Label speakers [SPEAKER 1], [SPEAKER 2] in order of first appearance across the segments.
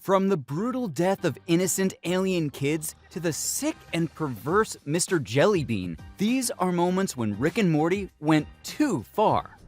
[SPEAKER 1] From the brutal death of innocent alien kids to the sick and perverse Mr. Jellybean, these are moments when Rick and Morty went too far.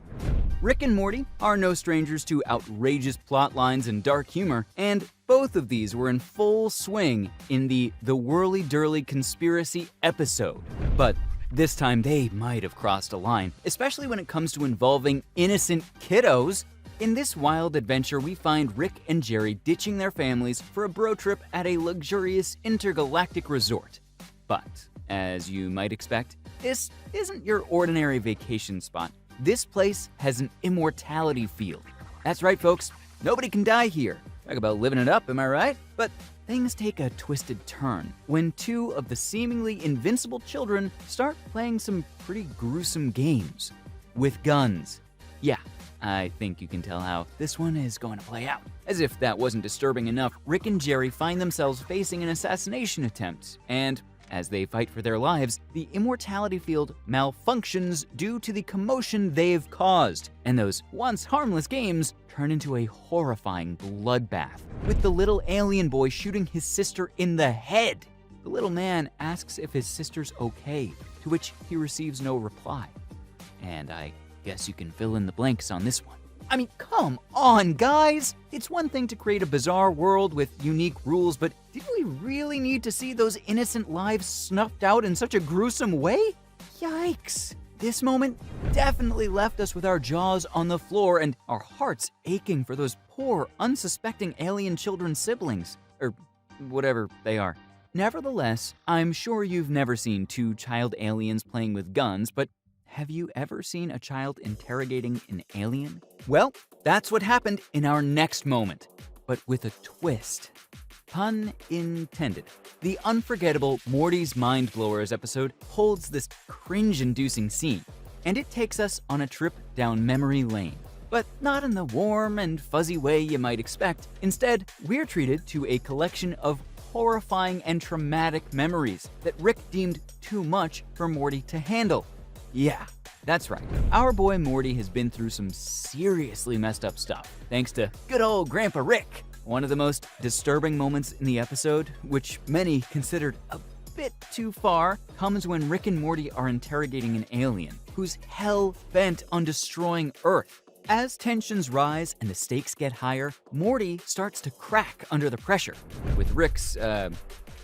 [SPEAKER 1] Rick and Morty are no strangers to outrageous plot lines and dark humor, and both of these were in full swing in the Whirly-Durly Conspiracy episode. But this time they might have crossed a line, especially when it comes to involving innocent kiddos. In this wild adventure, we find Rick and Jerry ditching their families for a bro trip at a luxurious intergalactic resort. But, as you might expect, this isn't your ordinary vacation spot. This place has an immortality field. That's right, folks. Nobody can die here. Talk about living it up, am I right? But things take a twisted turn when two of the seemingly invincible children start playing some pretty gruesome games with guns. Yeah, I think you can tell how this one is going to play out. As if that wasn't disturbing enough, Rick and Jerry find themselves facing an assassination attempt, and as they fight for their lives, the immortality field malfunctions due to the commotion they've caused, and those once harmless games turn into a horrifying bloodbath, with the little alien boy shooting his sister in the head. The little man asks if his sister's okay, to which he receives no reply. And I guess you can fill in the blanks on this one. I mean, come on, guys! It's one thing to create a bizarre world with unique rules, but did we really need to see those innocent lives snuffed out in such a gruesome way? Yikes! This moment definitely left us with our jaws on the floor and our hearts aching for those poor, unsuspecting alien children's siblings, or whatever they are. Nevertheless, I'm sure you've never seen two child aliens playing with guns, but have you ever seen a child interrogating an alien? Well, that's what happened in our next moment, but with a twist. Pun intended. The unforgettable Morty's Mind Blowers episode holds this cringe-inducing scene, and it takes us on a trip down memory lane. But not in the warm and fuzzy way you might expect. Instead, we're treated to a collection of horrifying and traumatic memories that Rick deemed too much for Morty to handle. Yeah, that's right. Our boy Morty has been through some seriously messed up stuff, thanks to good old Grandpa Rick. One of the most disturbing moments in the episode, which many considered a bit too far, comes when Rick and Morty are interrogating an alien who's hell-bent on destroying Earth. As tensions rise and the stakes get higher, Morty starts to crack under the pressure. With Rick's,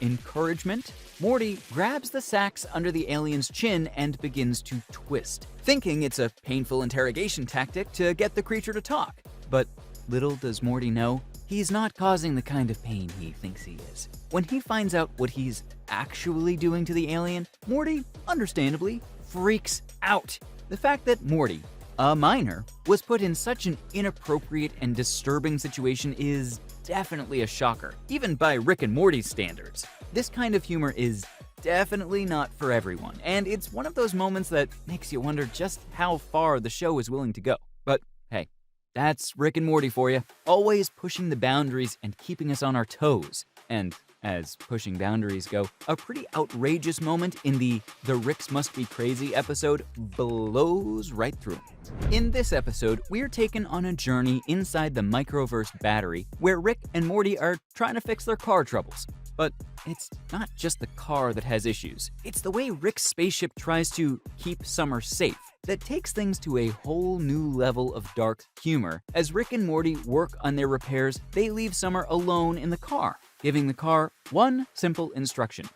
[SPEAKER 1] encouragement, Morty grabs the sacks under the alien's chin and begins to twist, thinking it's a painful interrogation tactic to get the creature to talk. But little does Morty know, he's not causing the kind of pain he thinks he is. When he finds out what he's actually doing to the alien, Morty, understandably, freaks out. The fact that Morty, a minor, was put in such an inappropriate and disturbing situation is definitely a shocker, even by Rick and Morty's standards. This kind of humor is definitely not for everyone, and it's one of those moments that makes you wonder just how far the show is willing to go. But hey, that's Rick and Morty for you, always pushing the boundaries and keeping us on our toes. And as pushing boundaries go, a pretty outrageous moment in the Ricks Must Be Crazy episode blows right through it. In this episode, we're taken on a journey inside the Microverse battery where Rick and Morty are trying to fix their car troubles. But it's not just the car that has issues. It's the way Rick's spaceship tries to keep Summer safe that takes things to a whole new level of dark humor. As Rick and Morty work on their repairs, they leave Summer alone in the car, giving the car one simple instruction: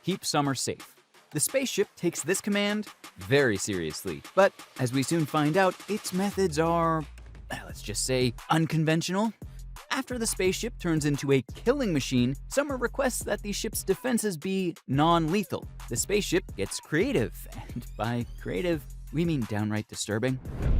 [SPEAKER 1] keep Summer safe. The spaceship takes this command very seriously, but as we soon find out, its methods are, let's just say, unconventional. After the spaceship turns into a killing machine, Summer requests that the ship's defenses be non-lethal. The spaceship gets creative, and by creative, we mean downright disturbing.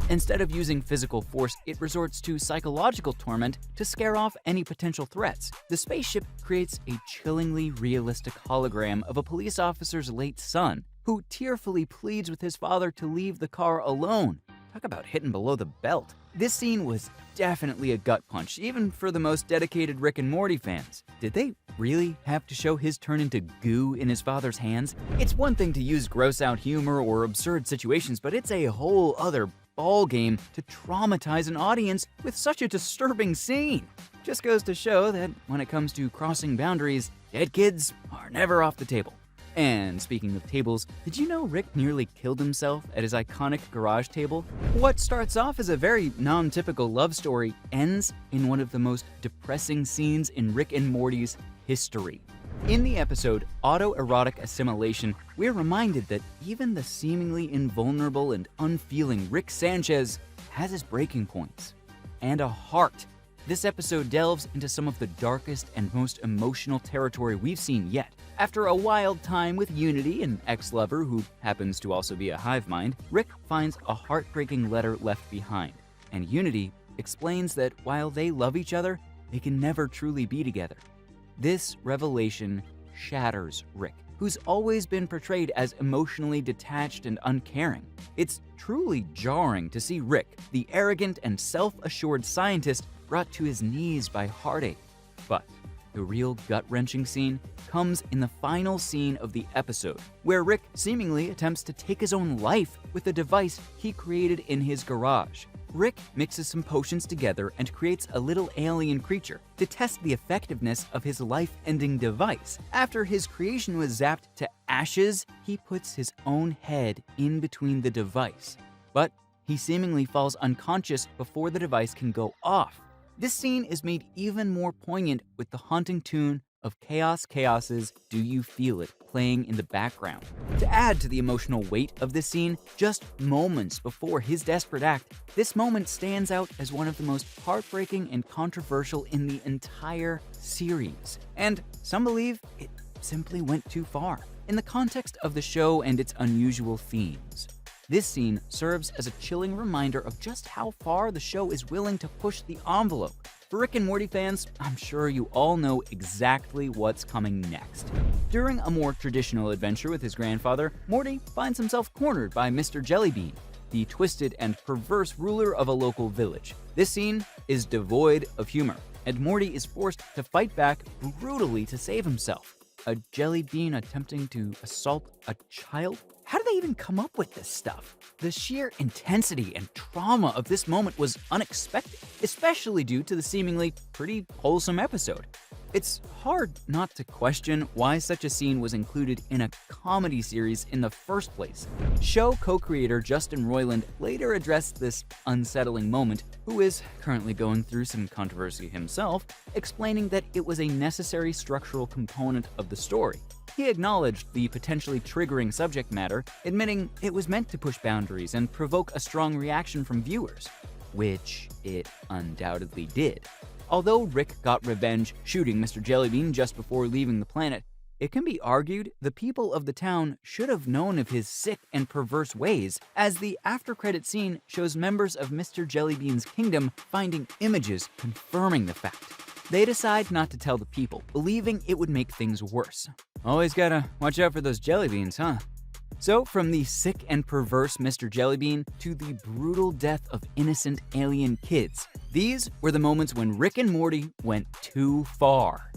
[SPEAKER 1] Instead of using physical force, it resorts to psychological torment to scare off any potential threats. The spaceship creates a chillingly realistic hologram of a police officer's late son, who tearfully pleads with his father to leave the car alone. Talk about hitting below the belt. This scene was definitely a gut punch, even for the most dedicated Rick and Morty fans. Did they really have to show his turn into goo in his father's hands? It's one thing to use gross-out humor or absurd situations, but it's a whole other ballgame to traumatize an audience with such a disturbing scene. Just goes to show that when it comes to crossing boundaries, dead kids are never off the table. And speaking of tables, did you know Rick nearly killed himself at his iconic garage table? What starts off as a very non-typical love story ends in one of the most depressing scenes in Rick and Morty's history. In the episode Autoerotic Assimilation, we're reminded that even the seemingly invulnerable and unfeeling Rick Sanchez has his breaking points. And a heart. This episode delves into some of the darkest and most emotional territory we've seen yet. After a wild time with Unity, an ex-lover who happens to also be a hive mind, Rick finds a heartbreaking letter left behind. And Unity explains that while they love each other, they can never truly be together. This revelation shatters Rick, who's always been portrayed as emotionally detached and uncaring. It's truly jarring to see Rick, the arrogant and self-assured scientist, brought to his knees by heartache. But the real gut-wrenching scene comes in the final scene of the episode, where Rick seemingly attempts to take his own life with a device he created in his garage. Rick mixes some potions together and creates a little alien creature to test the effectiveness of his life-ending device. After his creation was zapped to ashes, he puts his own head in between the device. But he seemingly falls unconscious before the device can go off. This scene is made even more poignant with the haunting tune of Chaos's Do You Feel It playing in the background. To add to the emotional weight of this scene, just moments before his desperate act, this moment stands out as one of the most heartbreaking and controversial in the entire series. And some believe it simply went too far. In the context of the show and its unusual themes, this scene serves as a chilling reminder of just how far the show is willing to push the envelope. For Rick and Morty fans, I'm sure you all know exactly what's coming next. During a more traditional adventure with his grandfather, Morty finds himself cornered by Mr. Jellybean, the twisted and perverse ruler of a local village. This scene is devoid of humor, and Morty is forced to fight back brutally to save himself. A jellybean attempting to assault a child? How did they even come up with this stuff? The sheer intensity and trauma of this moment was unexpected, especially due to the seemingly pretty wholesome episode. It's hard not to question why such a scene was included in a comedy series in the first place. Show co-creator Justin Roiland later addressed this unsettling moment, who is currently going through some controversy himself, explaining that it was a necessary structural component of the story. He acknowledged the potentially triggering subject matter, admitting it was meant to push boundaries and provoke a strong reaction from viewers, which it undoubtedly did. Although Rick got revenge shooting Mr. Jellybean just before leaving the planet, it can be argued the people of the town should have known of his sick and perverse ways, as the after-credit scene shows members of Mr. Jellybean's kingdom finding images confirming the fact. They decide not to tell the people, believing it would make things worse. Always gotta watch out for those jellybeans, huh? So, from the sick and perverse Mr. Jellybean to the brutal death of innocent alien kids, these were the moments when Rick and Morty went too far.